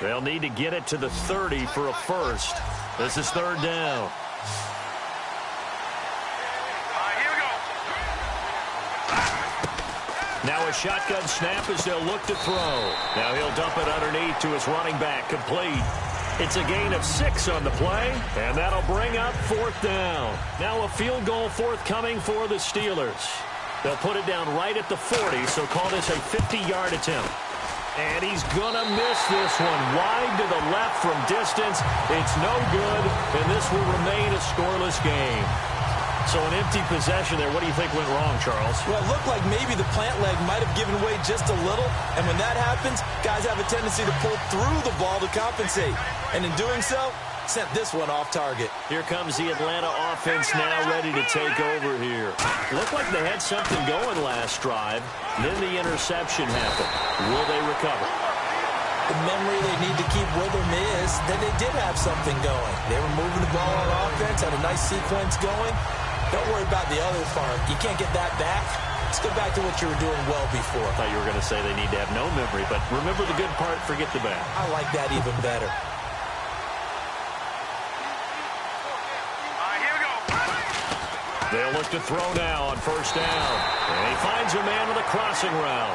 They'll need to get it to the 30 for a first. This is third down. Here we go. Now a shotgun snap as they'll look to throw. Now he'll dump it underneath to his running back, complete. It's a gain of 6 on the play, and that'll bring up fourth down. Now a field goal forthcoming for the Steelers. They'll put it down right at the 40, so call this a 50-yard attempt. And he's going to miss this one. Wide to the left from distance. It's no good, and this will remain a scoreless game. So an empty possession there. What do you think went wrong, Charles? Well, it looked like maybe the plant leg might have given way just a little. And when that happens, guys have a tendency to pull through the ball to compensate. And in doing so, sent this one off target. Here comes the Atlanta offense now ready to take over here. Looked like they had something going last drive. Then the interception happened. Will they recover? The memory they need to keep with them is that they did have something going. They were moving the ball on offense, had a nice sequence going. Don't worry about the other part. You can't get that back. Let's go back to what you were doing well before. I thought you were going to say they need to have no memory, but remember the good part, forget the bad. I like that even better. Here we go. They'll look to throw now on first down. And he finds a man with a crossing route.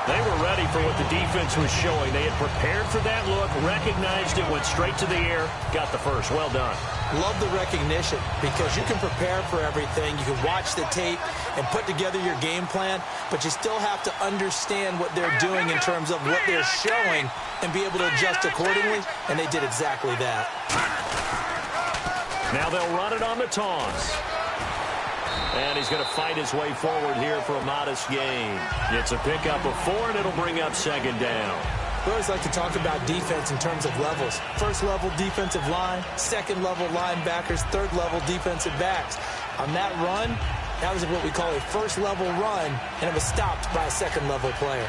They were ready for what the defense was showing. They had prepared for that look, recognized it, went straight to the air, got the first. Well done. Love the recognition because you can prepare for everything. You can watch the tape and put together your game plan, but you still have to understand what they're doing in terms of what they're showing and be able to adjust accordingly, and they did exactly that. Now they'll run it on the toss. And he's going to fight his way forward here for a modest gain. It's a pickup of 4, and it'll bring up second down. We always like to talk about defense in terms of levels. First level defensive line, second level linebackers, third level defensive backs. On that run, that was what we call a first level run, and it was stopped by a second level player.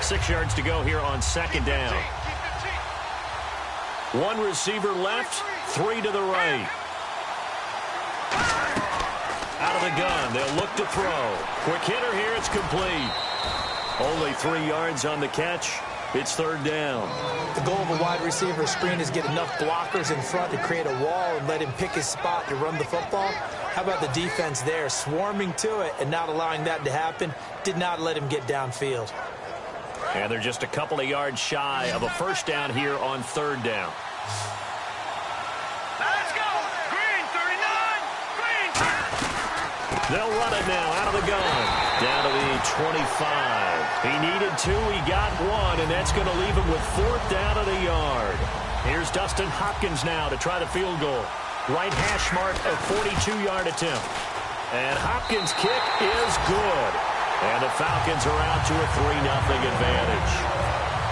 Six yards to go here on second down. One receiver left, 3 to the right. Out of the gun, they'll look to throw. Quick hitter here, it's complete. Only 3 yards on the catch. It's third down. The goal of a wide receiver screen is get enough blockers in front to create a wall and let him pick his spot to run the football. How about the defense there, swarming to it and not allowing that to happen? Did not let him get downfield. And they're just a couple of yards shy of a first down here on third down. Let's go. Green, 39. Green. They'll run it now out of the gun. Down to the 25. He needed 2. He got 1, and that's going to leave him with fourth down at a yard. Here's Dustin Hopkins now to try the field goal. Right hash mark, a 42-yard attempt. And Hopkins' kick is good. And the Falcons are out to a 3-0 advantage.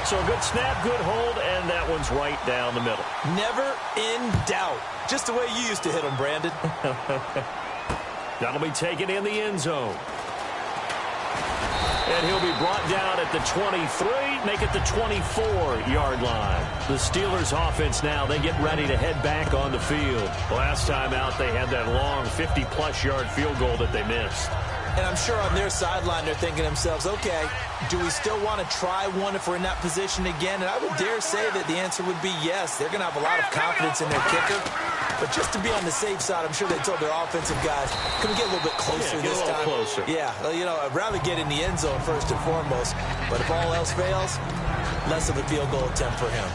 So a good snap, good hold, and that one's right down the middle. Never in doubt. Just the way you used to hit them, Brandon. That'll be taken in the end zone. And he'll be brought down at the 23, make it the 24-yard line. The Steelers offense now, they get ready to head back on the field. Last time out, they had that long 50-plus yard field goal that they missed. And I'm sure on their sideline they're thinking to themselves, okay, do we still want to try one if we're in that position again? And I would dare say that the answer would be yes. They're going to have a lot of confidence in their kicker. But just to be on the safe side, I'm sure they told their offensive guys, can we get a little bit closer this time? Closer. Yeah, you know, I'd rather get in the end zone first and foremost. But if all else fails, less of a field goal attempt for him.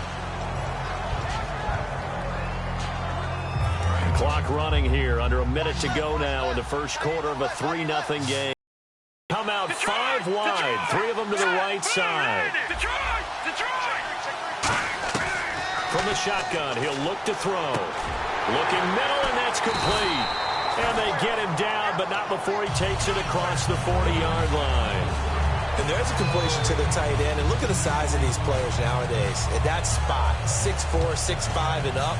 Clock running here, under a minute to go now in the first quarter of a 3-0 game. Come out 5 wide, 3 of them to the right side. From the shotgun, he'll look to throw. Looking middle, and that's complete. And they get him down, but not before he takes it across the 40-yard line. And there's a completion to the tight end. And look at the size of these players nowadays. At that spot, 6'4", 6'5", and up.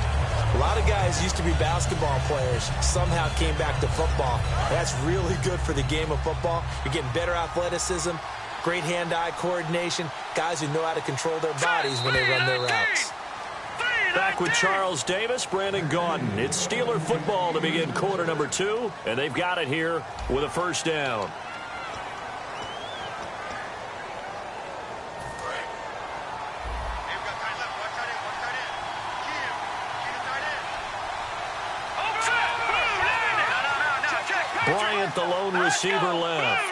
A lot of guys used to be basketball players, somehow came back to football. That's really good for the game of football. You're getting better athleticism, great hand-eye coordination, guys who know how to control their bodies when they run their routes. Back with Charles Davis, Brandon Gaudin. It's Steeler football to begin quarter number 2, and they've got it here with a first down. Bryant, the lone receiver, left.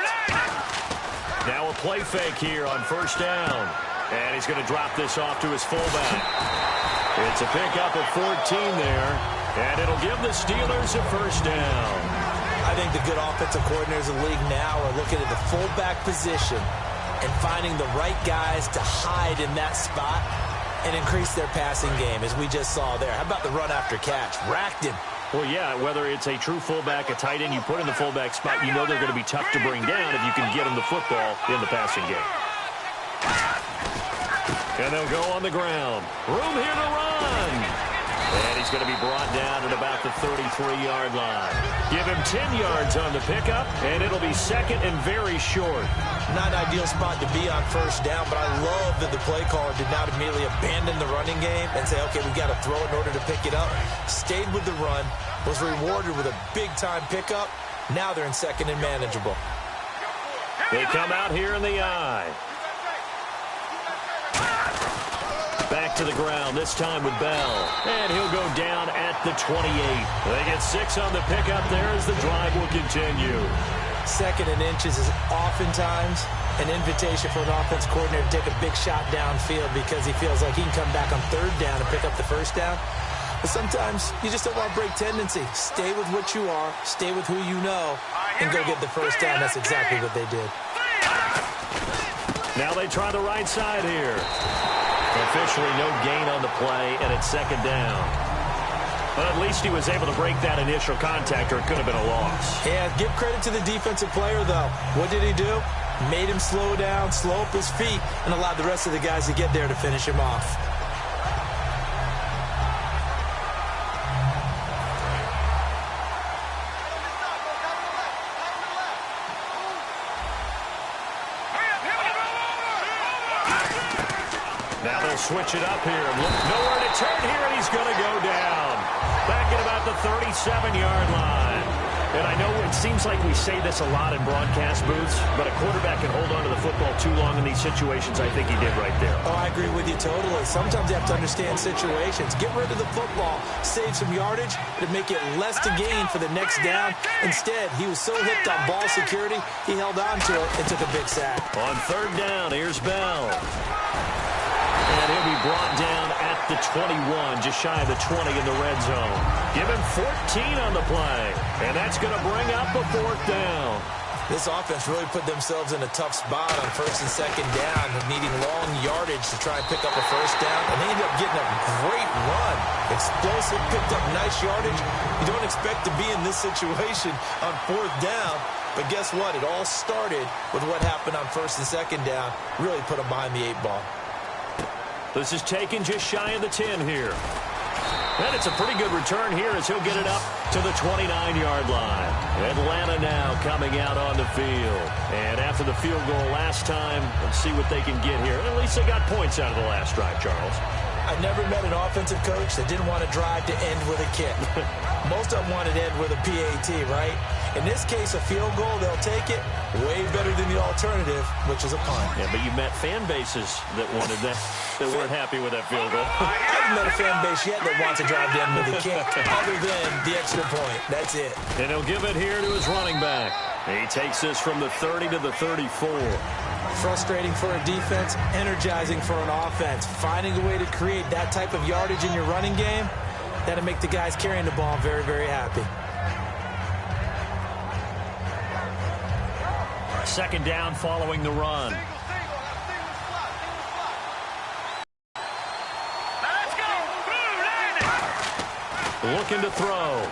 Now a play fake here on first down. And he's going to drop this off to his fullback. It's a pickup of 14 there. And it'll give the Steelers a first down. I think the good offensive coordinators in the league now are looking at the fullback position and finding the right guys to hide in that spot and increase their passing game, as we just saw there. How about the run after catch? Racked him. Well, yeah, whether it's a true fullback, a tight end, you put in the fullback spot, you know they're going to be tough to bring down if you can get them the football in the passing game. And they'll go on the ground. Room here to run. And he's going to be brought down at about the 33-yard line. Give him 10 yards on the pickup, and it'll be second and very short. Not an ideal spot to be on first down, but I love that the play caller did not immediately abandon the running game and say, okay, we've got to throw it in order to pick it up. Stayed with the run, was rewarded with a big-time pickup. Now they're in second and manageable. They come out here in the eye. Back to the ground, this time with Bell. And he'll go down at the 28. They get 6 on the pickup there as the drive will continue. Second and inches is oftentimes an invitation for an offense coordinator to take a big shot downfield because he feels like he can come back on third down and pick up the first down. But sometimes you just don't want to break tendency. Stay with what you are, stay with who you know, and go get the first down. That's exactly what they did. Now they try the right side here. Officially no gain on the play, and it's second down. But at least he was able to break that initial contact, or it could have been a loss. Yeah, give credit to the defensive player, though. What did he do? Made him slow down, slow up his feet, and allowed the rest of the guys to get there to finish him off. Now they'll switch it up here. Look, nowhere to turn here, and he's going to go down. Back at about the 37-yard line. And I know it seems like we say this a lot in broadcast booths, but a quarterback can hold on to the football too long in these situations. I think he did right there. Oh, I agree with you totally. Sometimes you have to understand situations. Get rid of the football, save some yardage to make it less to gain for the next down. Instead, he was so hipped on ball security, he held on to it and took a big sack. On third down, here's Bell. And he'll be brought down at the 21, just shy of the 20 in the red zone. Give him 14 on the play, and that's going to bring up a fourth down. This offense really put themselves in a tough spot on first and second down, needing long yardage to try and pick up a first down, and they ended up getting a great run. Explosive, picked up nice yardage. You don't expect to be in this situation on fourth down, but guess what? It all started with what happened on first and second down. Really put them behind the 8 ball. This is taken just shy of the 10 here. And it's a pretty good return here as he'll get it up to the 29-yard line. Atlanta now coming out on the field. And after the field goal last time, let's see what they can get here. At least they got points out of the last drive, Charles. I never met an offensive coach that didn't want to drive to end with a kick. Most of them wanted to end with a PAT, right? In this case, a field goal, they'll take it. Way better than the alternative, which is a punt. Yeah, but you met fan bases that wanted that, that weren't happy with that field goal. I haven't met a fan base yet that wants to drive to end with a kick, other than the extra point. That's it. And he'll give it here to his running back. He takes this from the 30 to the 34. Frustrating for a defense, energizing for an offense. Finding a way to create that type of yardage in your running game, that'll make the guys carrying the ball very, very happy. Second down following the run. Looking to throw.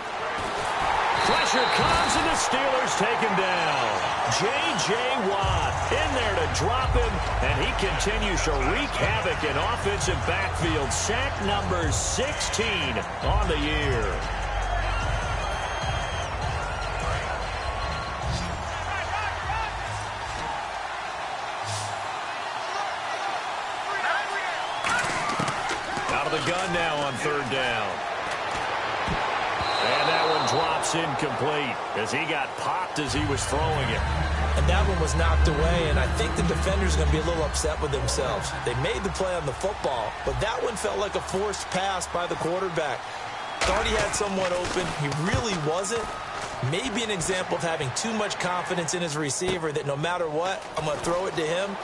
Pressure comes, and the Steelers take him down. J.J. Watt in there to drop him, and he continues to wreak havoc in offensive backfield. Sack number 16 on the year. gun now on third down. And that one drops incomplete as he got popped as he was throwing it. And that one was knocked away, and I think the defender's going to be a little upset with themselves. They made the play on the football, but that one felt like a forced pass by the quarterback. Thought he had someone open. He really wasn't. Maybe an example of having too much confidence in his receiver that no matter what, I'm going to throw it to him.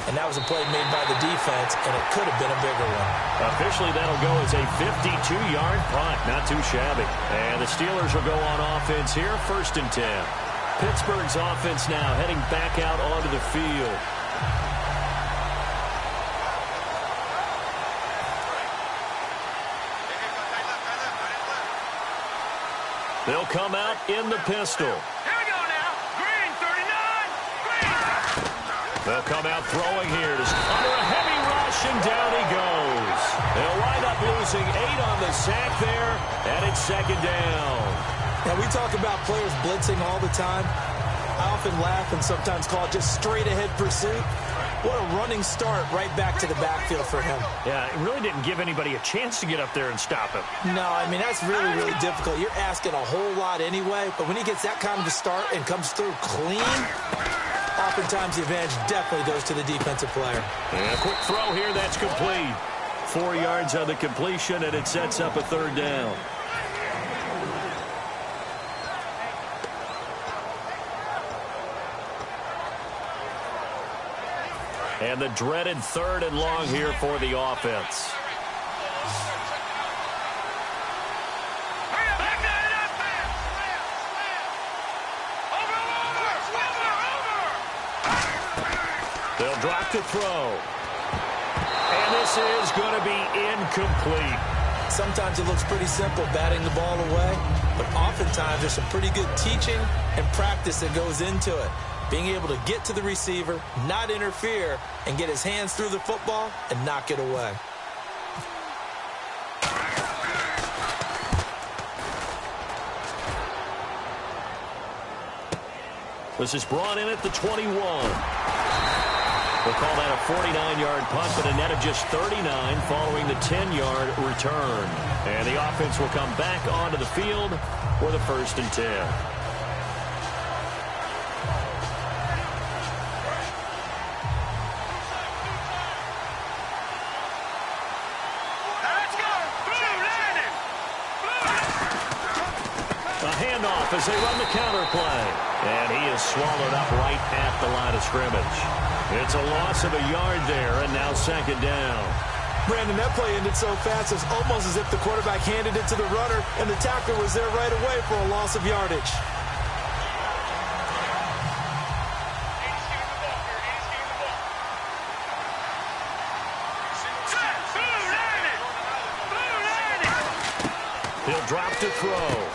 And that was a play made by the defense, and it could have been a bigger one. Officially, that'll go as a 52-yard punt. Not too shabby. And the Steelers will go on offense here, 1st and 10. Pittsburgh's offense now heading back out onto the field. They'll come out in the pistol. Here we go now. Green, 39. Green. They'll come out throwing here. Under a heavy rush, and down he goes. They'll wind up losing 8 on the sack there, and it's 2nd down. Now, we talk about players blitzing all the time. I often laugh and sometimes call it just straight-ahead pursuit. What a running start right back to the backfield for him. Yeah, it really didn't give anybody a chance to get up there and stop him. No, I mean, that's really, really difficult. You're asking a whole lot anyway, but when he gets that kind of a start and comes through clean, oftentimes the advantage definitely goes to the defensive player. And a quick throw here, that's complete. 4 yards on the completion, and it sets up a 3rd down. And the dreaded 3rd and long here for the offense. They'll drop to throw. And this is going to be incomplete. Sometimes it looks pretty simple, batting the ball away, but oftentimes there's some pretty good teaching and practice that goes into it. Being able to get to the receiver, not interfere, and get his hands through the football and knock it away. This is brought in at the 21. We'll call that a 49-yard punt, but a net of just 39 following the 10-yard return. And the offense will come back onto the field for the 1st and 10. As they run the counter play. And he is swallowed up right at the line of scrimmage. It's a loss of a yard there, and now 2nd down. Brandon, that play ended so fast, it's almost as if the quarterback handed it to the runner, and the tackler was there right away for a loss of yardage. He'll drop to throw.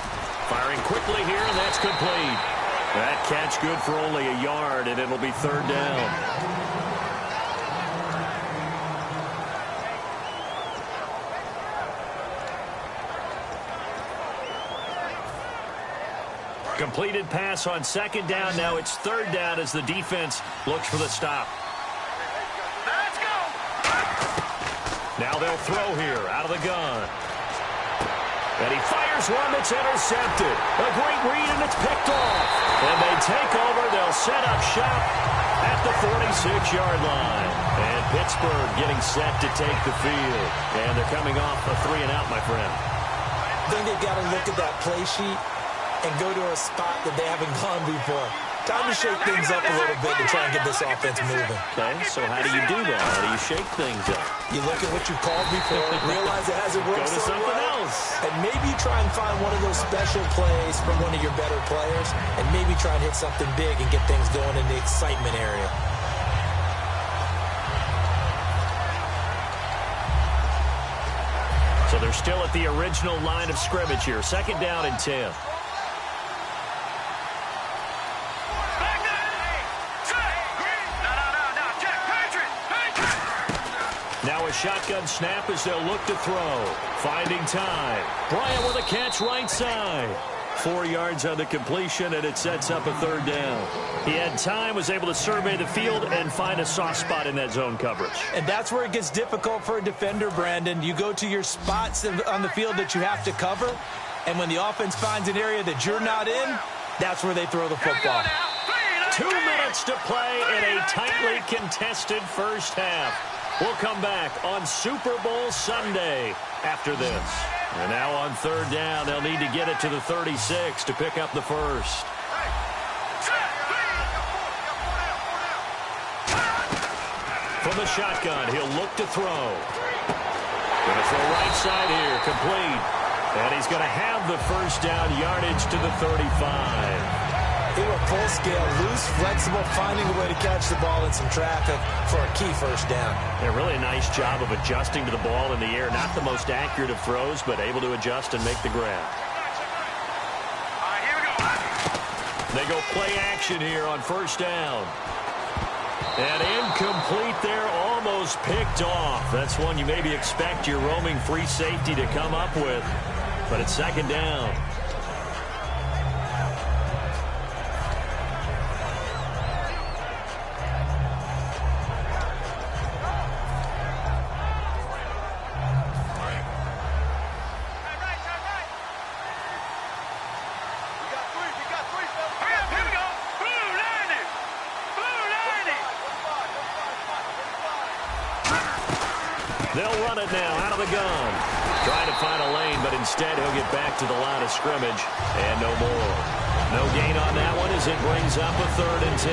Firing quickly here, and that's complete. That catch good for only a yard, and it'll be 3rd down. Completed pass on 2nd down. Now it's 3rd down as the defense looks for the stop. Let's go. Now they'll throw here out of the gun. And he fires one that's intercepted. A great read, and it's picked off. And they take over. They'll set up shop at the 46-yard line. And Pittsburgh getting set to take the field. And they're coming off a 3-and-out, my friend. I think they've got to look at that play sheet and go to a spot that they haven't gone before. Time to shake things up a little bit to try and get this offense moving. Okay, so how do you do that? How do you shake things up? You look at what you called before, realize it hasn't worked Go to so something well, else. and maybe try and find one of those special plays from one of your better players, and maybe try and hit something big and get things going in the excitement area. So they're still at the original line of scrimmage here. 2nd down and 10. Now a shotgun snap as they'll look to throw. Finding time. Bryant with a catch right side. 4 yards on the completion, and it sets up a third down. He had time, was able to survey the field and find a soft spot in that zone coverage. And that's where it gets difficult for a defender, Brandon. You go to your spots on the field that you have to cover, and when the offense finds an area that you're not in, that's where they throw the football. 2 minutes to play in a tightly contested first half. We'll come back on Super Bowl Sunday after this. And now on third down, they'll need to get it to the 36 to pick up the first. From the shotgun, he'll look to throw. Going to throw right side here, complete. And he's going to have the first down, yardage to the 35. They were full scale, loose, flexible, finding a way to catch the ball in some traffic for a key first down. Yeah, really a nice job of adjusting to the ball in the air. Not the most accurate of throws, but able to adjust and make the grab. They go play action here on first down. And incomplete there, almost picked off. That's one you maybe expect your roaming free safety to come up with. But it's second down. They'll run it now out of the gun. Trying to find a lane, but instead he'll get back to the line of scrimmage. And no more. No gain on that one as it brings up a 3rd and 10.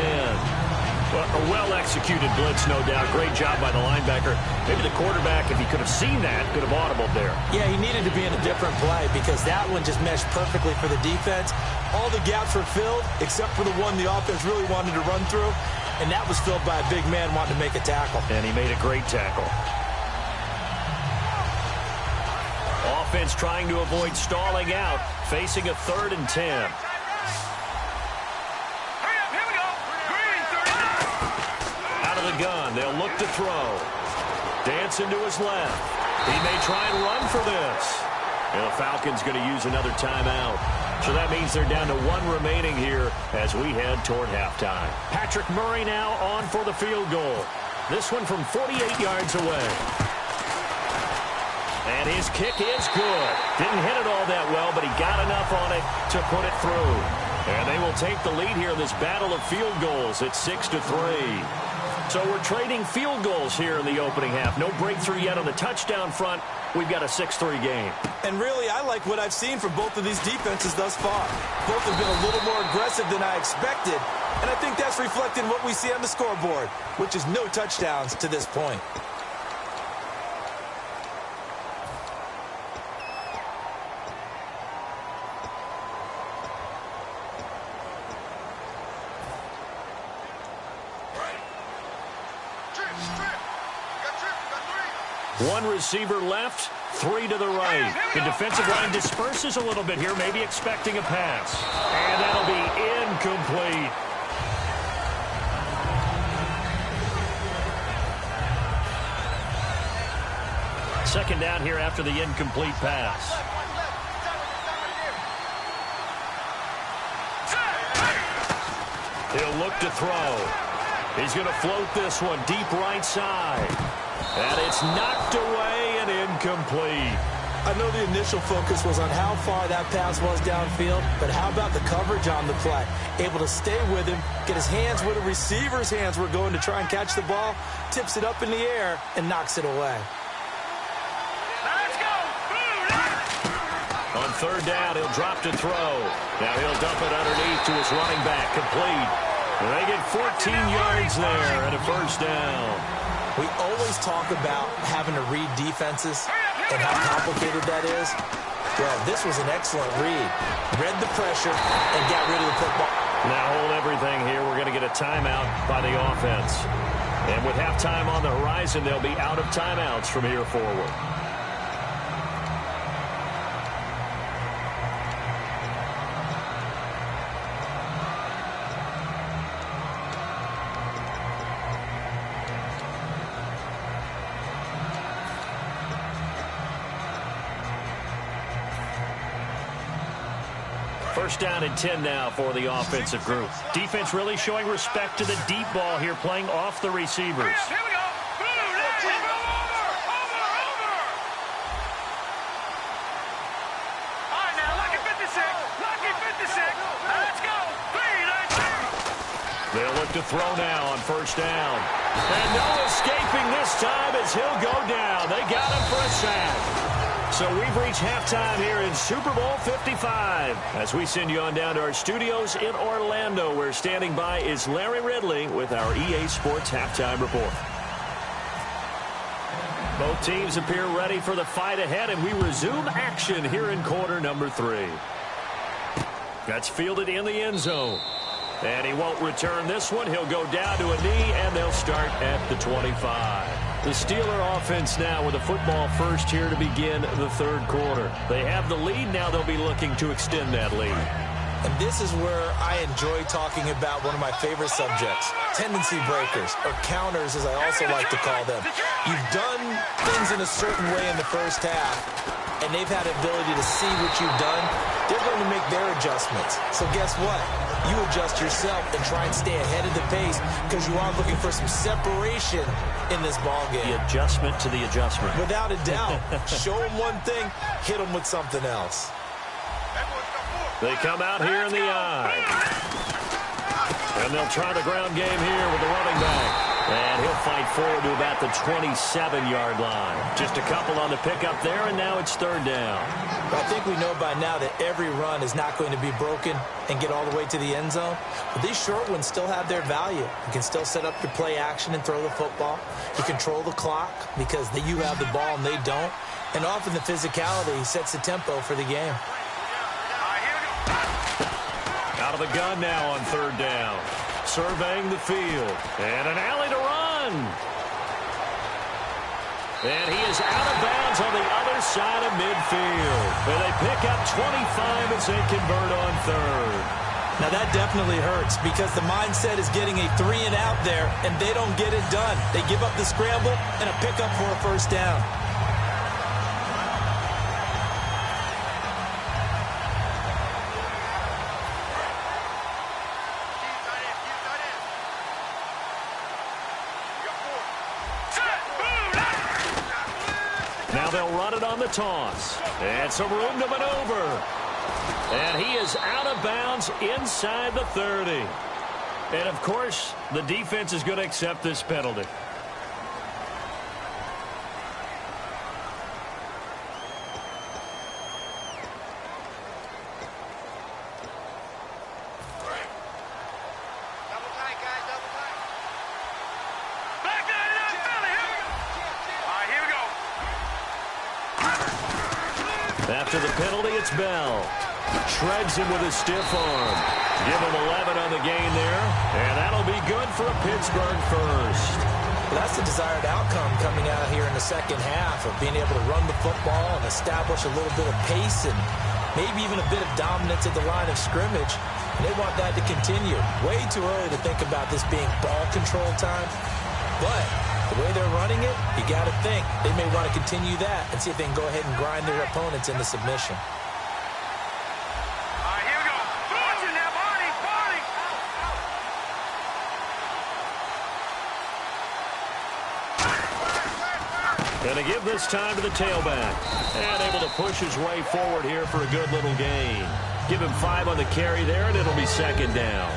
Well, a well-executed blitz, no doubt. Great job by the linebacker. Maybe the quarterback, if he could have seen that, could have audibled there. Yeah, he needed to be in a different play because that one just meshed perfectly for the defense. All the gaps were filled except for the one the offense really wanted to run through. And that was filled by a big man wanting to make a tackle. And he made a great tackle. Offense trying to avoid stalling out, facing a 3rd and 10. Out of the gun, they'll look to throw. Dancing to his left. He may try and run for this. And the Falcons going to use another timeout. So that means they're down to 1 remaining here as we head toward halftime. Patrick Murray now on for the field goal. This one from 48 yards away. And his kick is good. Didn't hit it all that well, but he got enough on it to put it through. And they will take the lead here in this battle of field goals at 6-3. So we're trading field goals here in the opening half. No breakthrough yet on the touchdown front. We've got a 6-3 game. And really, I like what I've seen from both of these defenses thus far. Both have been a little more aggressive than I expected. And I think that's reflected in what we see on the scoreboard, which is no touchdowns to this point. One receiver left, 3 to the right. The defensive line disperses a little bit here, maybe expecting a pass. And that'll be incomplete. Second down here after the incomplete pass. He'll look to throw. He's going to float this one deep right side. And it's knocked away and incomplete. I know the initial focus was on how far that pass was downfield, but how about the coverage on the play? Able to stay with him, get his hands where the receiver's hands were going to try and catch the ball, tips it up in the air, and knocks it away. Let's go! On third down, he'll drop to throw. Now he'll dump it underneath to his running back, complete. And they get 14 yards there and a first down. We always talk about having to read defenses and how complicated that is. Well, this was an excellent read. Read the pressure and got rid of the football. Now hold everything here. We're going to get a timeout by the offense. And with halftime on the horizon, they'll be out of timeouts from here forward. First down and 10 now for the offensive group. Defense really showing respect to the deep ball here, playing off the receivers. Here we go. Over. All right, now, lucky 56. Lucky 56. Let's go. 3, 9, 2. They'll look to throw now on first down. And no escaping this time as he'll go down. They got him for a sack. So we've reached halftime here in Super Bowl 55. As we send you on down to our studios in Orlando, where standing by is Larry Ridley with our EA Sports Halftime Report. Both teams appear ready for the fight ahead, and we resume action here in quarter number 3. That's fielded in the end zone. And he won't return this one. He'll go down to a knee, and they'll start at the 25. The Steeler offense now with a football first here to begin the third quarter. They have the lead. Now they'll be looking to extend that lead. And this is where I enjoy talking about one of my favorite subjects, tendency breakers, or counters as I also like to call them. You've done things in a certain way in the first half, and they've had the ability to see what you've done. They're going to make their adjustments. So guess what? You adjust yourself and try and stay ahead of the pace because you are looking for some separation in this ball game. The adjustment to the adjustment. Without a doubt. Show them one thing, hit them with something else. They come out here in the eye. And they'll try the ground game here with the running back. And he'll fight forward to about the 27-yard line. Just a couple on the pickup there, and now it's third down. I think we know by now that every run is not going to be broken and get all the way to the end zone. But these short ones still have their value. You can still set up your play action and throw the football. You control the clock because you have the ball and they don't. And often the physicality sets the tempo for the game. Out of the gun now on third down. Surveying the field. And an alley to run. And he is out of bounds on the other side of midfield. And they pick up 25 as they convert on third. Now that definitely hurts because the mindset is getting a 3-and-out there, and they don't get it done. They give up the scramble and a pickup for a first down. Now they'll run it on the toss. And some room to maneuver. And he is out of bounds inside the 30. And, of course, the defense is going to accept this penalty. After the penalty, it's Bell. Shreds him with a stiff arm. Give him 11 on the gain there. And that'll be good for a Pittsburgh first. Well, that's the desired outcome coming out here in the second half of being able to run the football and establish a little bit of pace and maybe even a bit of dominance at the line of scrimmage. And they want that to continue. Way too early to think about this being ball control time. But the way they're running it, you got to think they may want to continue that and see if they can go ahead and grind their opponents into submission. All right, here we go. Watch it now, Barney. Going to give this time to the tailback. And able to push his way forward here for a good little gain. Give him 5 on the carry there, and it'll be second down.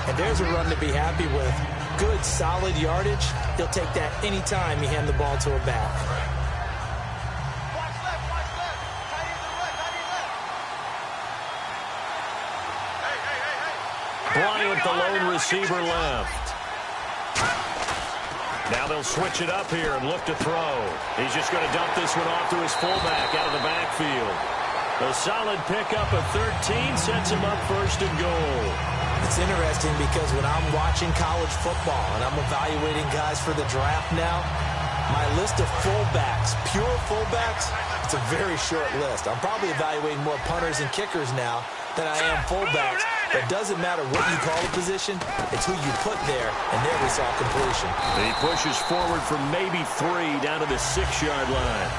And there's a run to be happy with. Good, solid yardage. He'll take that anytime you hand the ball to a back. Bryant, the lone receiver, left. Now they'll switch it up here and look to throw. He's just going to dump this one off to his fullback out of the backfield. A solid pickup of 13 sets him up first and goal. It's interesting because when I'm watching college football and I'm evaluating guys for the draft now, my list of fullbacks, pure fullbacks, it's a very short list. I'm probably evaluating more punters and kickers now than I am fullbacks. But it doesn't matter what you call a position, it's who you put there, and there we saw completion. He pushes forward for maybe 3 down to the 6-yard line.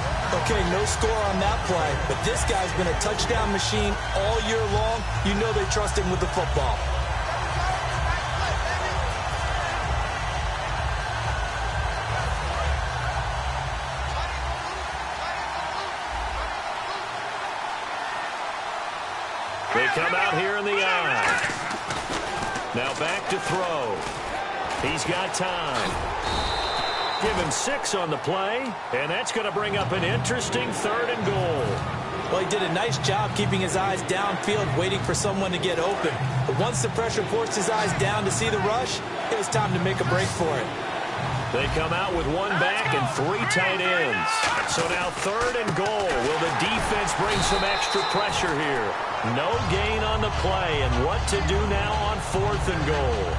Okay, no score on that play, but this guy's been a touchdown machine all year long. You know they trust him with the football. They come out here in the eye. Now back to throw. He's got time. Give him 6 on the play, and that's going to bring up an interesting 3rd and goal. Well, he did a nice job keeping his eyes downfield, waiting for someone to get open. But once the pressure forced his eyes down to see the rush, it was time to make a break for it. They come out with 1 back and 3 tight ends. So now 3rd and goal. Will the defense bring some extra pressure here? No gain on the play, and what to do now on 4th and goal?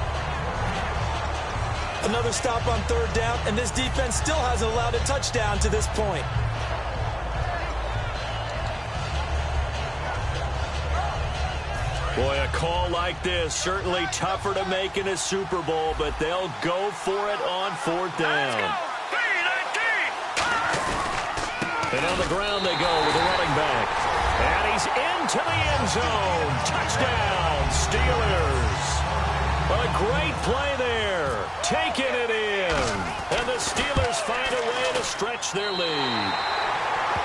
Another stop on 3rd down, and this defense still hasn't allowed a touchdown to this point. Boy, a call like this, certainly tougher to make in a Super Bowl, but they'll go for it on 4th down. And on the ground they go with the running back. And he's into the end zone. Touchdown, Steelers. A great play there. Taking it in. And the Steelers find a way to stretch their lead.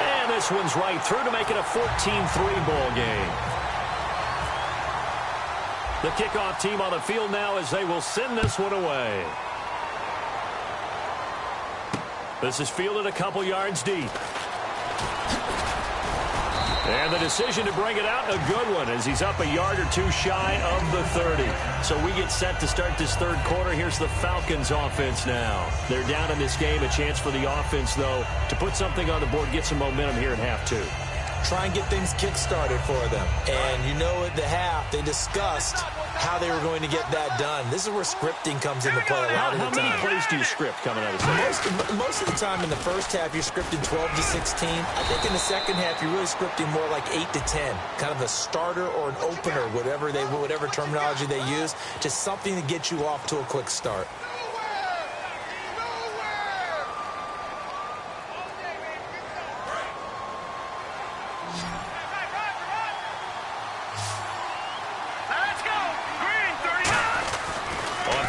And this one's right through to make it a 14-3 ball game. The kickoff team on the field now as they will send this one away. This is fielded a couple yards deep. And the decision to bring it out, a good one, as he's up a yard or 2 shy of the 30. So we get set to start this 3rd quarter. Here's the Falcons offense now. They're down in this game. A chance for the offense, though, to put something on the board, get some momentum here in half 2. Try and get things kick-started for them. And you know at the half, they discussed how they were going to get that done. This is where scripting comes into play a lot of the time. How many plays do you script coming out of this? Most of the time in the first half, you're scripting 12 to 16. I think in the second half, you're really scripting more like 8 to 10. Kind of a starter or an opener, whatever terminology they use. Just something to get you off to a quick start.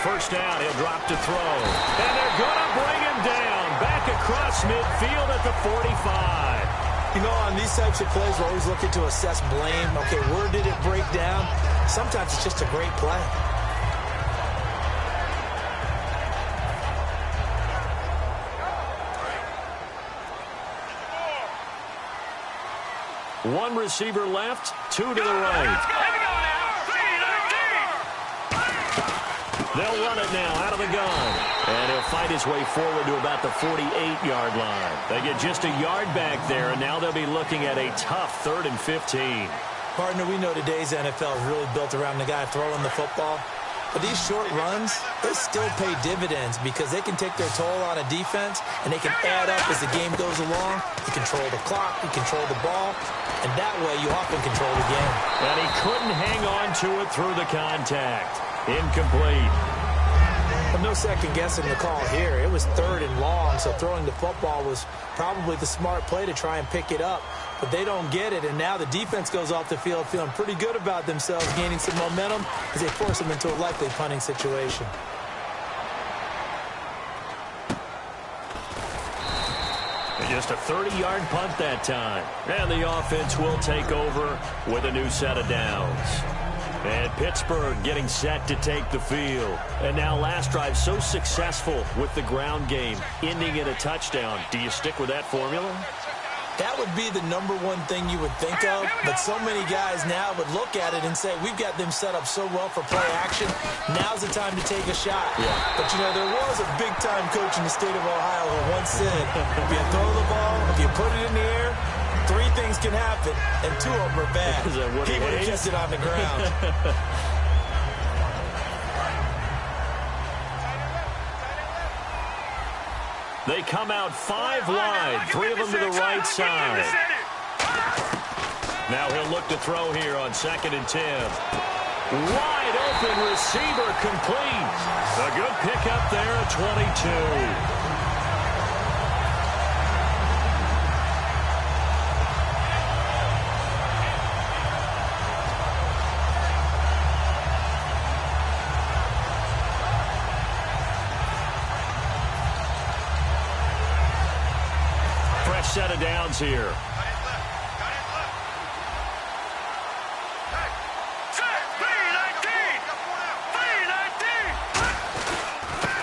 First down, he'll drop to throw. And they're going to bring him down. Back across midfield at the 45. You know, on these types of plays, we're always looking to assess blame. Okay, where did it break down? Sometimes it's just a great play. One receiver left, 2 to the right. They'll run it now out of the gun. And he'll fight his way forward to about the 48-yard line. They get just a yard back there, and now they'll be looking at a tough 3rd and 15. Partner, we know today's NFL is really built around the guy throwing the football. But these short runs, they still pay dividends because they can take their toll on a defense, and they can add up as the game goes along. You control the clock, you control the ball, and that way you often control the game. And he couldn't hang on to it through the contact. Incomplete. Well, no second guessing the call here. It was 3rd and long, so throwing the football was probably the smart play to try and pick it up. But they don't get it, and now the defense goes off the field feeling pretty good about themselves, gaining some momentum as they force them into a likely punting situation. Just a 30-yard punt that time. And the offense will take over with a new set of downs. And Pittsburgh getting set to take the field. And now last drive so successful with the ground game, ending in a touchdown. Do you stick with that formula? That would be the #1 thing you would think of, but so many guys now would look at it and say, we've got them set up so well for play action, now's the time to take a shot. Yeah. But, you know, there was a big-time coach in the state of Ohio who once said, if you throw the ball, if you put it in the air, 3 things can happen, and 2 of them are bad. He would have kept it on the ground. They come out 5 wide, 3 of them to the right side. Now he'll look to throw here on 2nd and 10. Wide open receiver complete. A good pickup there at 22. Set of downs here.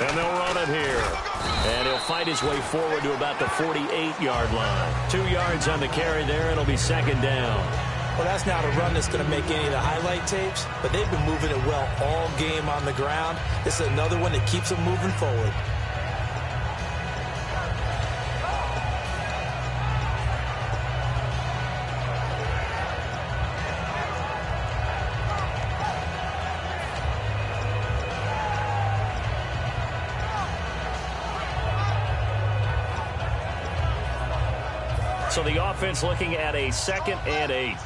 And they'll run it here. And he'll fight his way forward to about the 48-yard line. 2 yards on the carry there. It'll be second down. Well, that's not a run that's going to make any of the highlight tapes, but they've been moving it well all game on the ground. This is another one that keeps them moving forward. So the offense looking at a 2nd and 8.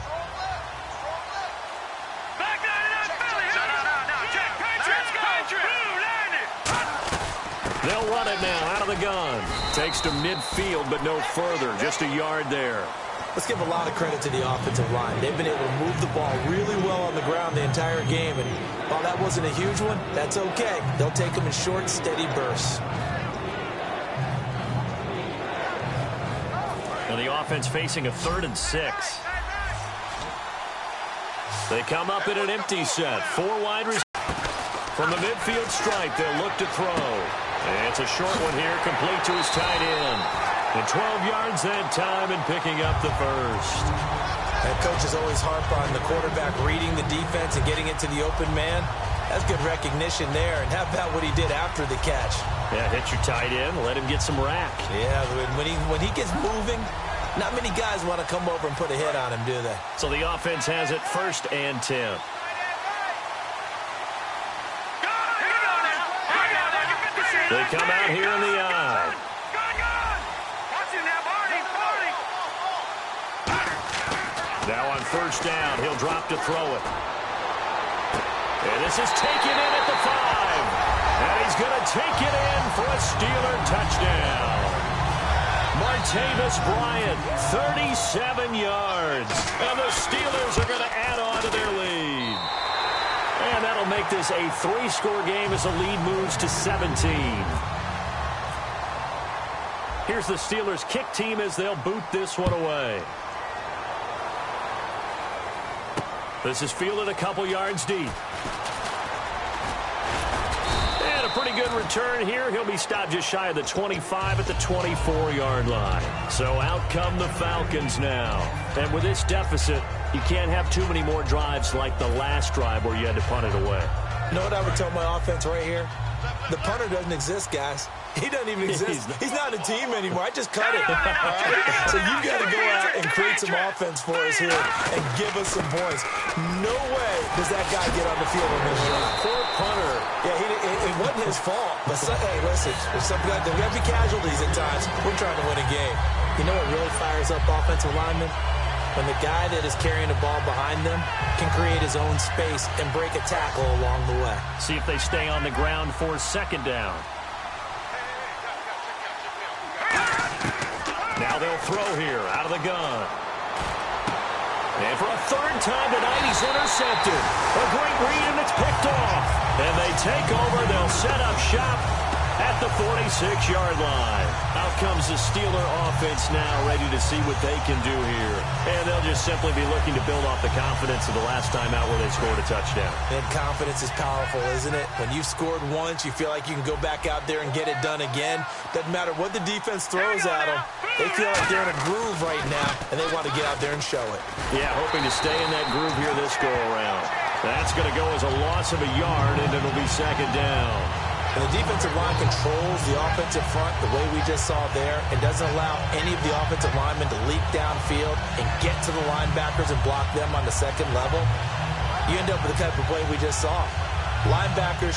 They'll run it now out of the gun. Takes to midfield, but no further. Just a yard there. Let's give a lot of credit to the offensive line. They've been able to move the ball really well on the ground the entire game. And while that wasn't a huge one, that's okay. They'll take them in short, steady bursts. And the offense facing a 3rd and 6. They come up in an empty set. 4 wide receivers. From the midfield stripe, they'll look to throw. And it's a short one here, complete to his tight end. And 12 yards that time and picking up the first. That coach is always harp on the quarterback reading the defense and getting it to the open man. That's good recognition there. And how about what he did after the catch? Yeah, hit your tight end, let him get some rack. Yeah, when he gets moving, not many guys want to come over and put a hit on him, do they? So the offense has it 1st and 10. They come out here in the eye. Now on 1st down, he'll drop to throw it. And this is taken in at the 5. And he's going to take it in for a Steeler touchdown. Martavis Bryant, 37 yards. And the Steelers are going to add on to their lead. And that'll make this a 3-score game as the lead moves to 17. Here's the Steelers kick team as they'll boot this one away. This is fielded a couple yards deep. And a pretty good return here. He'll be stopped just shy of the 25 at the 24-yard line. So out come the Falcons now. And with this deficit, you can't have too many more drives like the last drive where you had to punt it away. You know what I would tell my offense right here? The punter doesn't exist, guys. He doesn't even exist. He's not a team anymore. I just cut it. All right? So you got to go out and create some offense for us here and give us some points. No way does that guy get on the field when they win. Poor punter. Yeah, it wasn't his fault. But hey, listen, there's got to be casualties at times. We're trying to win a game. You know what really fires up offensive linemen? When the guy that is carrying the ball behind them can create his own space and break a tackle along the way. See if they stay on the ground for 2nd down. Now they'll throw here out of the gun. And for a 3rd time tonight, he's intercepted. A great read, and it's picked off. And they take over. They'll set up shop at the 46-yard line. Out comes the Steeler offense now, ready to see what they can do here. And they'll just simply be looking to build off the confidence of the last time out where they scored a touchdown. And confidence is powerful, isn't it? When you've scored once, you feel like you can go back out there and get it done again. Doesn't matter what the defense throws at them. They feel like they're in a groove right now, and they want to get out there and show it. Yeah, hoping to stay in that groove here this go-around. That's going to go as a loss of a yard, and it'll be 2nd down. And the defensive line controls the offensive front the way we just saw there and doesn't allow any of the offensive linemen to leap downfield and get to the linebackers and block them on the 2nd level. You end up with the type of play we just saw. Linebackers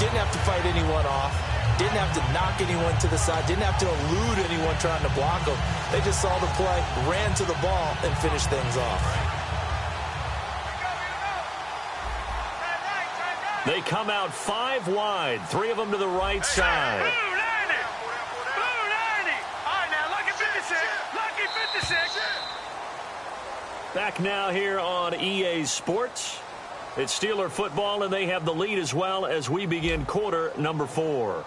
didn't have to fight anyone off, didn't have to knock anyone to the side, didn't have to elude anyone trying to block them. They just saw the play, ran to the ball, and finished things off. They come out 5 wide, 3 of them to the right side. Blue 90. Blue 90. All right, now, lucky 56. Lucky 56. Back now here on EA Sports. It's Steeler football, and they have the lead as well as we begin quarter number 4.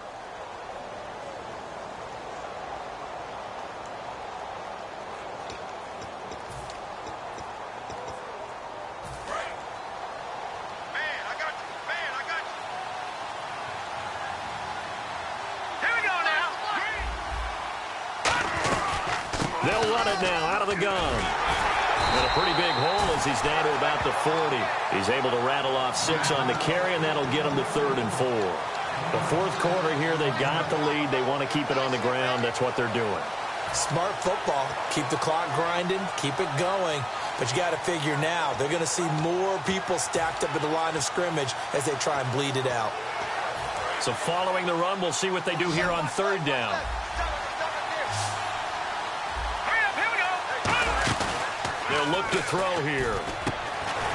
They'll run it now out of the gun. And a pretty big hole as he's down to about the 40. He's able to rattle off 6 on the carry, and that'll get him to 3rd and 4. The fourth quarter here, they've got the lead. They want to keep it on the ground. That's what they're doing. Smart football. Keep the clock grinding. Keep it going. But you got to figure now, they're going to see more people stacked up at the line of scrimmage as they try and bleed it out. So following the run, we'll see what they do here on 3rd down. They'll look to throw here.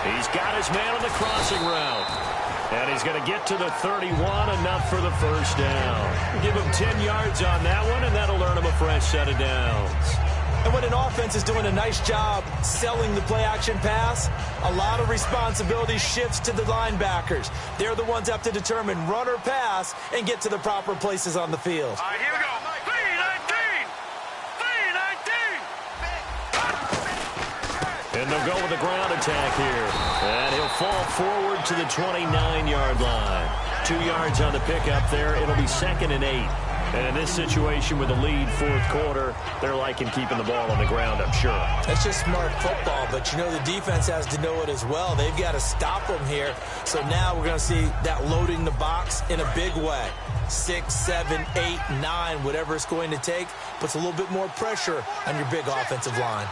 He's got his man on the crossing route. And he's going to get to the 31, enough for the first down. Give him 10 yards on that one, and that'll earn him a fresh set of downs. And when an offense is doing a nice job selling the play-action pass, a lot of responsibility shifts to the linebackers. They're the ones that have to determine run or pass and get to the proper places on the field. All right, here we go. 3-19. And they'll go with the ground attack here. And he'll fall forward to the 29-yard line. 2 yards on the pickup there. It'll be 2nd and 8. And in this situation with the lead, fourth quarter, they're liking keeping the ball on the ground, I'm sure. That's just smart football, but you know the defense has to know it as well. They've got to stop them here. So now we're going to see that loading the box in a big way. 6, 7, 8, 9, whatever it's going to take, puts a little bit more pressure on your big offensive line.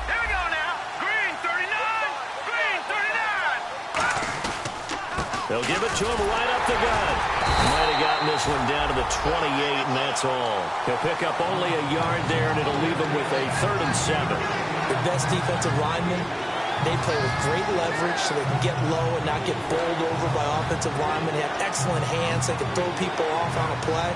Here we go now. Green 39. Green 39. They'll give it to him right up the gut. Might have gotten this one down to the 28, and that's all. He'll pick up only a yard there, and it'll leave him with a 3rd and 7. The best defensive linemen, they play with great leverage so they can get low and not get bowled over by offensive linemen. They have excellent hands. They can throw people off on a play.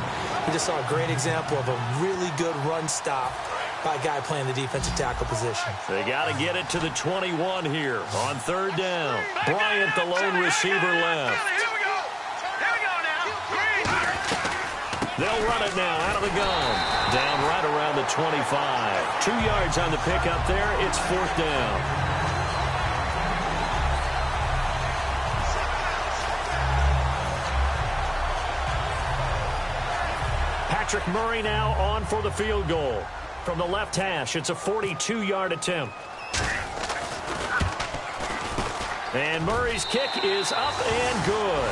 We just saw a great example of a really good run stop by a guy playing the defensive tackle position. They got to get it to the 21 here on 3rd down. Bryant, the lone receiver, left. They'll run it now out of the gun. Down right around the 25. 2 yards on the pickup there. It's 4th down. Patrick Murray now on for the field goal. From the left hash, it's a 42-yard attempt. And Murray's kick is up and good.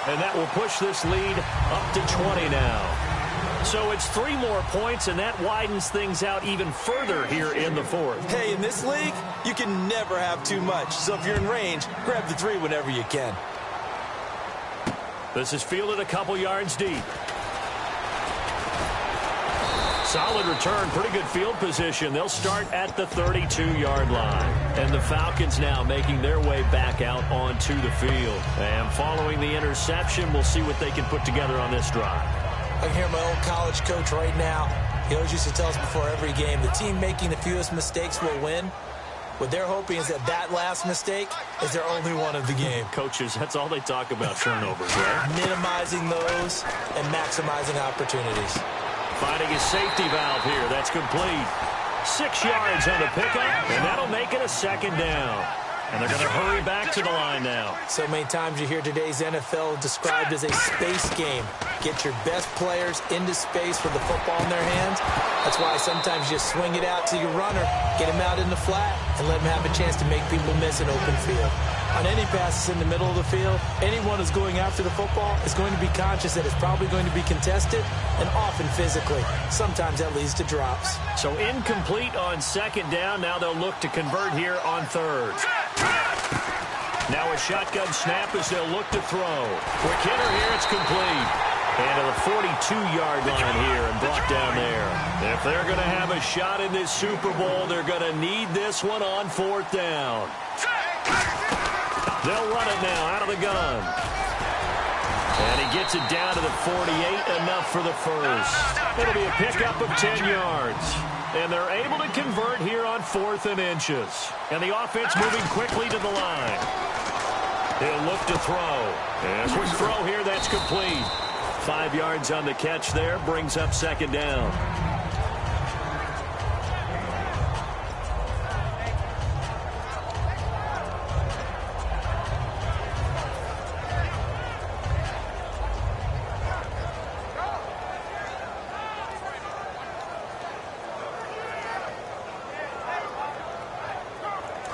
And that will push this lead up to 20 now. So it's 3 more points, and that widens things out even further here in the fourth. Hey, in this league, you can never have too much. So if you're in range, grab the 3 whenever you can. This is fielded a couple yards deep. Solid return, pretty good field position. They'll start at the 32-yard line. And the Falcons now making their way back out onto the field. And following the interception, we'll see what they can put together on this drive. I can hear my old college coach right now. He always used to tell us before every game, the team making the fewest mistakes will win. What they're hoping is that last mistake is their only one of the game. Coaches, that's all they talk about, turnovers, right? Minimizing those and maximizing opportunities. Finding his safety valve here. That's complete. 6 yards on the pickup, and that'll make it a 2nd down. And they're going to hurry back to the line now. So many times you hear today's NFL described as a space game. Get your best players into space with the football in their hands. That's why sometimes you just swing it out to your runner, get him out in the flat, and let him have a chance to make people miss an open field. On any passes in the middle of the field, anyone who's going after the football is going to be conscious that it's probably going to be contested, and often physically. Sometimes that leads to drops. So incomplete on 2nd down. Now they'll look to convert here on 3rd. Now a shotgun snap as they'll look to throw. Quick hitter here, it's complete. And to the 42-yard line here and brought down there. If they're going to have a shot in this Super Bowl, they're going to need this one on 4th down. They'll run it now out of the gun. And he gets it down to the 48, enough for the first. It'll be a pickup of 10 yards. And they're able to convert here on 4th and inches. And the offense moving quickly to the line. He'll look to throw. And a quick throw here, that's complete. 5 yards on the catch there, brings up 2nd down.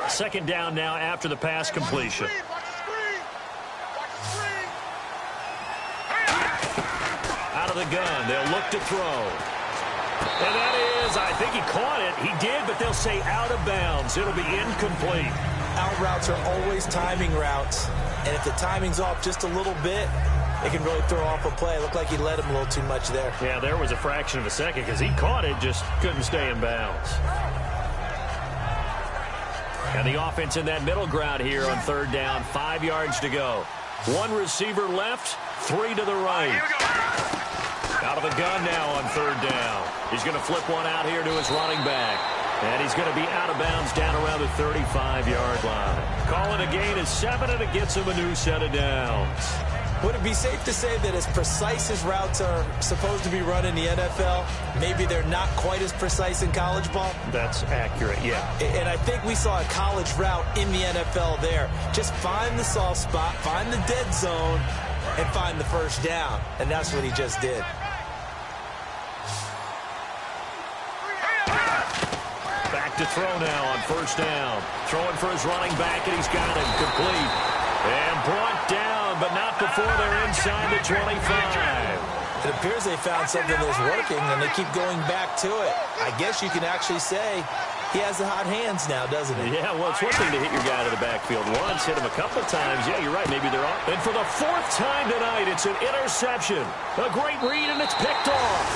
Second down now after the pass completion. Out of the gun, they'll look to throw. And that is, I think he caught it. He did, but they'll say out of bounds. It'll be incomplete. Out routes are always timing routes. And if the timing's off just a little bit, it can really throw off a play. It looked like he let him a little too much there. Yeah, there was a fraction of a second because he caught it, just couldn't stay in bounds. And the offense in that middle ground here on 3rd down. 5 yards to go. 1 receiver left, 3 to the right. Out of the gun now on 3rd down. He's going to flip one out here to his running back. And he's going to be out of bounds down around the 35-yard line. Calling a gain of 7, and it gets him a new set of downs. Would it be safe to say that as precise as routes are supposed to be run in the NFL, maybe they're not quite as precise in college ball? That's accurate, yeah. And I think we saw a college route in the NFL there. Just find the soft spot, find the dead zone, and find the first down. And that's what he just did. Back to throw now on 1st down. Throwing for his running back, and he's got him complete. And brought down, but not before they're inside the 25. It appears they found something that's working, and they keep going back to it. I guess you can actually say he has the hot hands now, doesn't he? Yeah, well, it's one thing to hit your guy to the backfield once, hit him a couple times. Yeah, you're right, maybe they're off. And for the 4th time tonight, it's an interception. A great read, and it's picked off.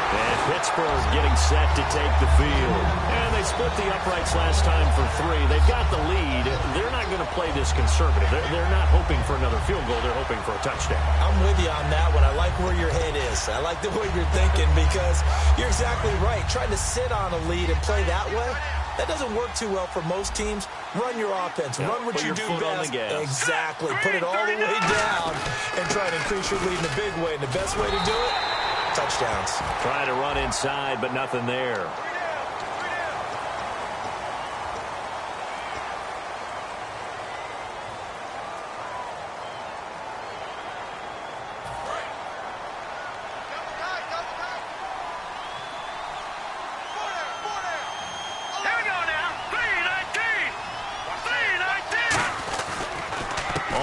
And Pittsburgh getting set to take the field. And they split the uprights last time for 3. They've got the lead. They're not going to play this conservative. They're not hoping for another field goal. They're hoping for a touchdown. I'm with you on that one. I like where your head is. I like the way you're thinking because you're exactly right. Trying to sit on a lead and play that way, that doesn't work too well for most teams. Run your offense. Run what you do best. Exactly. Put it all the way down and try to increase your lead in a big way. And the best way to do it, touchdowns. Trying to run inside, but nothing there.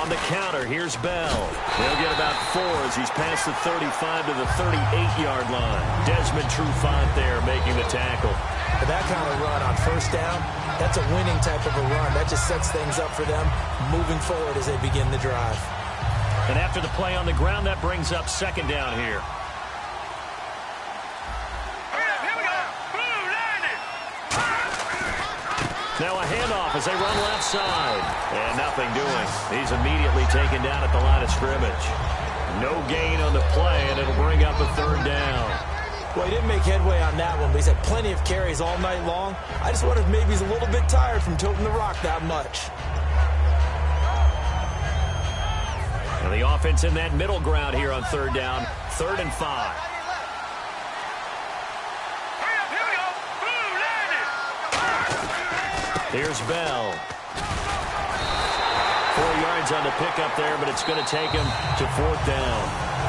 On the counter, here's Bell. He'll get about 4 as he's past the 35 to the 38-yard line. Desmond Trufant there making the tackle. For that kind of run on 1st down, that's a winning type of a run. That just sets things up for them moving forward as they begin the drive. And after the play on the ground, that brings up 2nd down here. Now a handoff as they run left side. And nothing doing. He's immediately taken down at the line of scrimmage. No gain on the play, and it'll bring up a 3rd down. Well, he didn't make headway on that one, but he's had plenty of carries all night long. I just wonder if maybe he's a little bit tired from tilting the rock that much. And the offense in that middle ground here on 3rd down. 3rd and 5. Here's Bell. 4 yards on the pickup there, but it's going to take him to 4th down.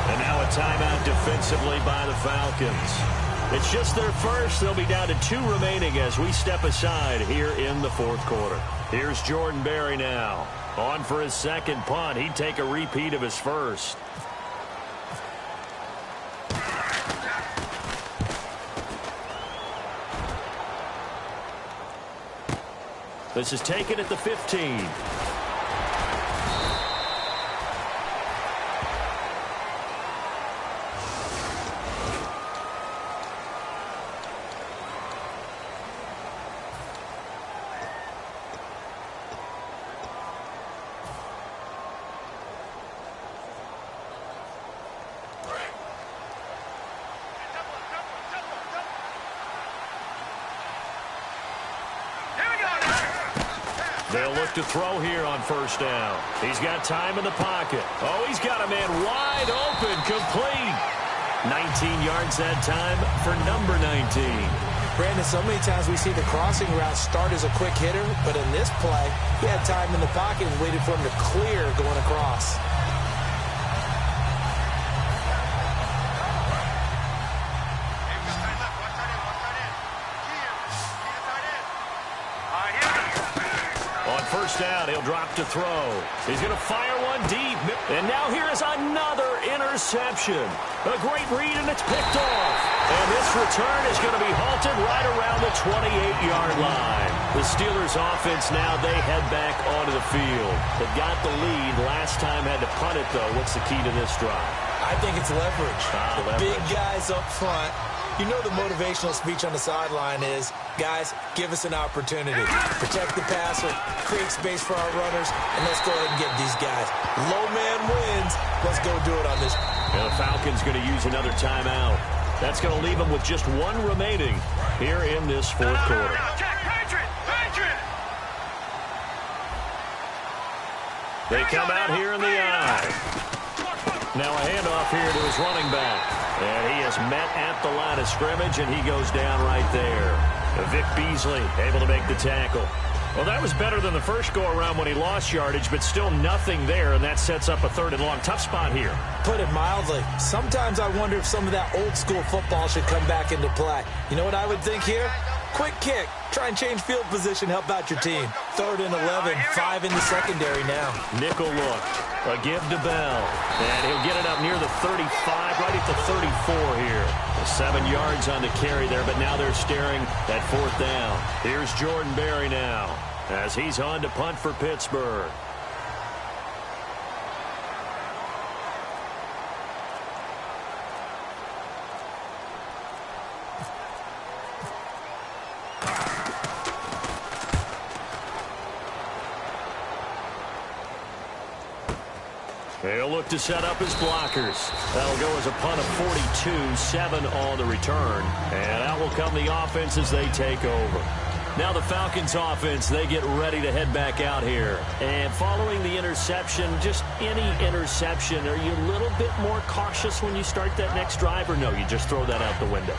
And now a timeout defensively by the Falcons. It's just their first. They'll be down to 2 remaining as we step aside here in the 4th quarter. Here's Jordan Berry now. On for his 2nd punt. He'd take a repeat of his first. This is taken at the 15. They'll look to throw here on first down. He's got time in the pocket. Oh, he's got a man wide open, complete. 19 yards that time for number 19. Brandon, so many times we see the crossing route start as a quick hitter, but in this play, he had time in the pocket and waited for him to clear going across. First down, he'll drop to throw. He's going to fire one deep. And now here is another interception. A great read, and it's picked off. And this return is going to be halted right around the 28-yard line. The Steelers' offense now, they head back onto the field. They got the lead. Last time had to punt it, though. What's the key to this drive? I think it's leverage. Leverage. Big guys up front. You know the motivational speech on the sideline is, guys, give us an opportunity. Protect the passer, create space for our runners, and let's go ahead and get these guys. Low man wins. Let's go do it on this. And the Falcons going to use another timeout. That's going to leave them with just one remaining here in this fourth quarter. They come out here in the eye. Now a handoff here to his running back. And he is met at the line of scrimmage, and he goes down right there. Vic Beasley able to make the tackle. Well, that was better than the first go-around when he lost yardage, but still nothing there, and that sets up a third and long. Tough spot here. Put it mildly. Sometimes I wonder if some of that old-school football should come back into play. You know what I would think here? Quick kick. Try and change field position, help out your team. Third and 11, 5 in the secondary now. Nickel look. A give to Bell. And he'll get it up near the 35, right at the 34 here. 7 yards on the carry there, but now they're staring at fourth down. Here's Jordan Berry now as he's on to punt for Pittsburgh. They'll look to set up his blockers. That'll go as a punt of 42, 7 on the return. And out will come the offense as they take over. Now the Falcons offense, they get ready to head back out here. And following the interception, just any interception, are you a little bit more cautious when you start that next drive, or no, you just throw that out the window?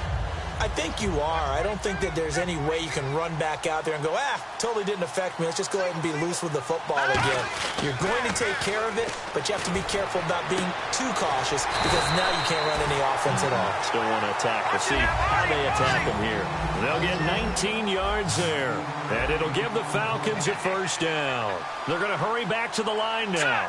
I think you are. I don't think that there's any way you can run back out there and go, totally didn't affect me. Let's just go ahead and be loose with the football again. You're going to take care of it, but you have to be careful about being too cautious because now you can't run any offense at all. Still want to attack. We'll see how they attack them here. They'll get 19 yards there, and it'll give the Falcons a first down. They're going to hurry back to the line now.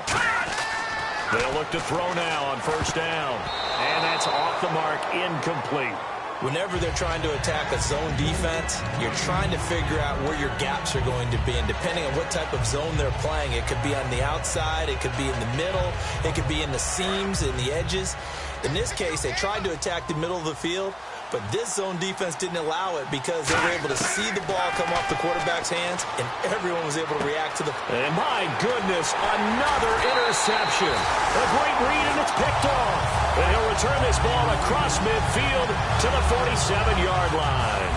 They'll look to throw now on first down, and that's off the mark, incomplete. Whenever they're trying to attack a zone defense, you're trying to figure out where your gaps are going to be. And depending on what type of zone they're playing, it could be on the outside, it could be in the middle, it could be in the seams, in the edges. In this case, they tried to attack the middle of the field, but this zone defense didn't allow it because they were able to see the ball come off the quarterback's hands, and everyone was able to react to the... And my goodness, another interception. A great read, and it's picked off. And he'll return this ball across midfield to the 47-yard line.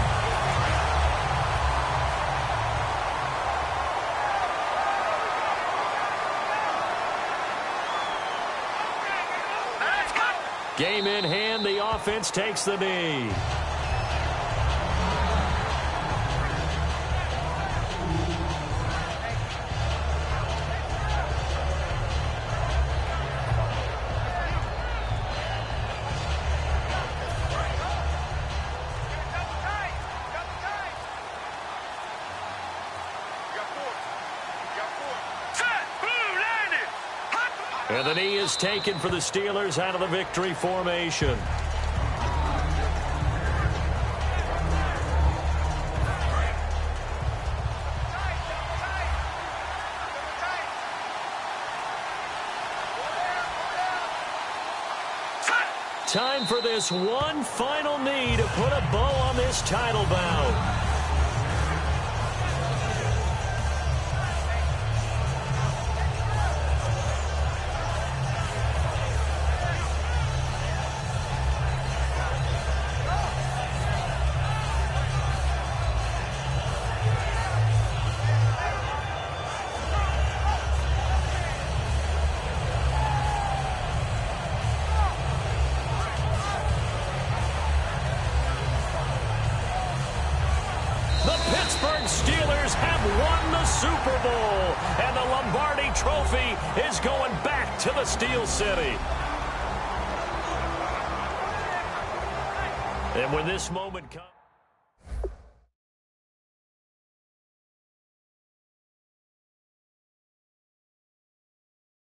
Game in hand, the offense takes the knee. And the knee is taken for the Steelers out of the victory formation. Time for this one final knee to put a bow on this title bout. Pittsburgh Steelers have won the Super Bowl, and the Lombardi Trophy is going back to the Steel City. And when this moment comes...